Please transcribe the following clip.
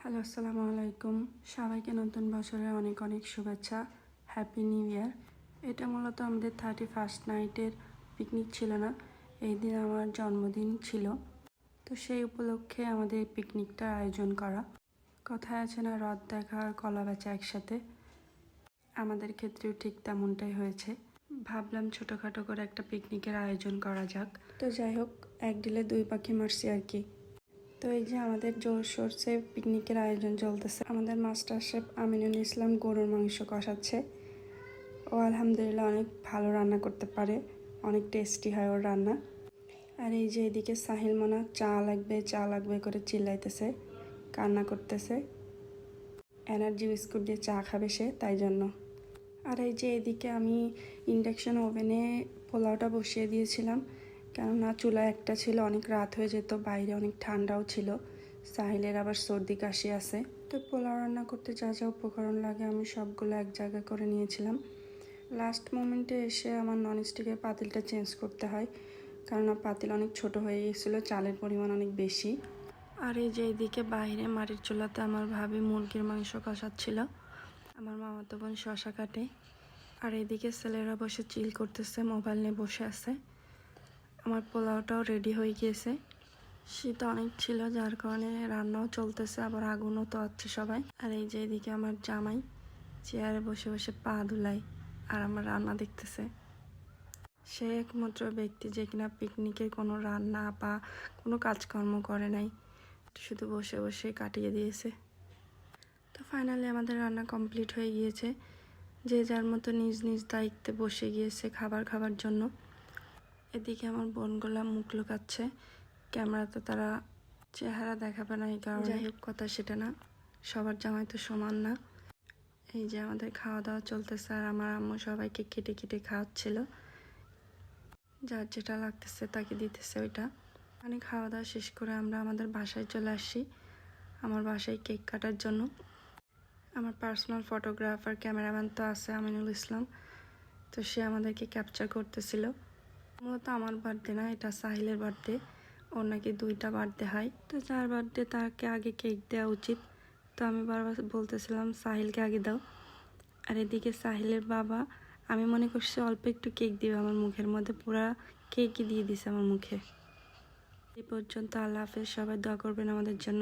Hello, আসসালামু আলাইকুম। সবাইকে নতুন বছরের অনেক অনেক শুভেচ্ছা। Happy new year. এটা মূলত আমাদের 31st নাইটের পিকনিক ছিল না, এই দিন আমার জন্মদিন ছিল। তো সেই উপলক্ষে আমাদের পিকনিকটার আয়োজন করা। কথায় আছে না, রথ দেখা আর কলা বেচা একসাথে, আমাদের ক্ষেত্রেও ঠিক তেমনটাই হয়েছে। ভাবলাম ছোটোখাটো করে একটা পিকনিকের আয়োজন করা যাক। তো যাই হোক, এক ডিলে দুই পাখি মারছি আর কি। তো এই যে আমাদের জোর সোর্সে পিকনিকের আয়োজন চলতেছে। আমাদের মাস্টার শেফ আমিনুল ইসলাম গরুর মাংস কষাচ্ছে। ও আলহামদুলিল্লাহ অনেক ভালো রান্না করতে পারে, অনেক টেস্টি হয় ওর রান্না। আর এই যে এদিকে সাহিল মানা চা লাগবে করে চিল্লাইতেছে, কান্না করতেছে। এনার্জি বিস্কুট দিয়ে চা খাবে সে, তাই জন্য। আর এই যে এদিকে আমি ইন্ডাকশন ওভেনে পোলাওটা বসিয়ে দিয়েছিলাম, কেননা চুলা একটা ছিল, অনেক রাত হয়ে যেত, বাইরে অনেক ঠান্ডাও ছিল, সাহিলের আবার সর্দি কাশি আছে। তো পোলাও রান্না করতে যা যা উপকরণ লাগে আমি সবগুলো এক জায়গা করে নিয়েছিলাম। লাস্ট মোমেন্টে এসে আমার ননস্টিকের পাতিলটা চেঞ্জ করতে হয়, কেননা পাতিল অনেক ছোট হয়ে গিয়েছিলো, চালের পরিমাণ অনেক বেশি। আর এই যে এদিকে বাইরে মাটির চুলাতে আমার ভাবি মুরগির মাংস কষাচ্ছিল, আমার মামাতো বোন শশা কাটে। আর এদিকে ছেলেরা বসে চিল করতেছে, মোবাইল নিয়ে বসে আছে। আমার পোলাওটাও রেডি হয়ে গিয়েছে। শীত অনেক ছিল, যার কারণে রান্নাও চলতেছে, আবার আগুনও তো আছে সবাই। আর এই যে এদিকে আমার জামাই চেয়ারে বসে বসে পা ধুলাই আর আমার রান্না দেখতেছে। সে একমাত্র ব্যক্তি যে কিনা পিকনিকের কোনো রান্না বা কোনো কাজকর্ম করে নাই, শুধু বসে বসে কাটিয়ে দিয়েছে। তো ফাইনালি আমাদের রান্না কমপ্লিট হয়ে গিয়েছে। যে যার মতো নিজ নিজ দায়িত্বে বসে গিয়েছে খাবার জন্য। এদিকে আমার বোনগুলা মুখ লুকাচ্ছে, ক্যামেরাতে তারা চেহারা দেখাবে না, এই কারণে। যাই হোক, কথা সেটা না, সবার জামাই তো সমান না। এই যে আমাদের খাওয়া দাওয়া চলতেছে, আর আমার আম্মু সবাইকে কেটে কেটে খাওয়াচ্ছিল, যার যেটা লাগতেছে তাকে দিতেছে ওইটা। মানে খাওয়া দাওয়া শেষ করে আমরা আমাদের বাসায় চলে আসি, আমার বাসায় কেক কাটার জন্য। আমার পার্সোনাল ফটোগ্রাফার ক্যামেরাম্যান তো আছে আমিনুল ইসলাম, তো সে আমাদেরকে ক্যাপচার করতেছিল। মূলত আমার বার্থডে না, এটা সাহিলের বার্থডে। ওর নাকি 2টা বার্থডে হয়, তো যার বার্থডে তাকে আগে কেক দেওয়া উচিত। তো আমি বারবার বলতেছিলাম সাহিলকে আগে দাও। আর এদিকে সাহিলের বাবা, আমি মনে করছি অল্প একটু কেক দিবে আমার মুখের মধ্যে, পুরা কেকই দিয়ে দিছে আমার মুখে। এই পর্যন্ত আল্লাহ হাফেজ, সবাই দোয়া করবেন আমাদের জন্য।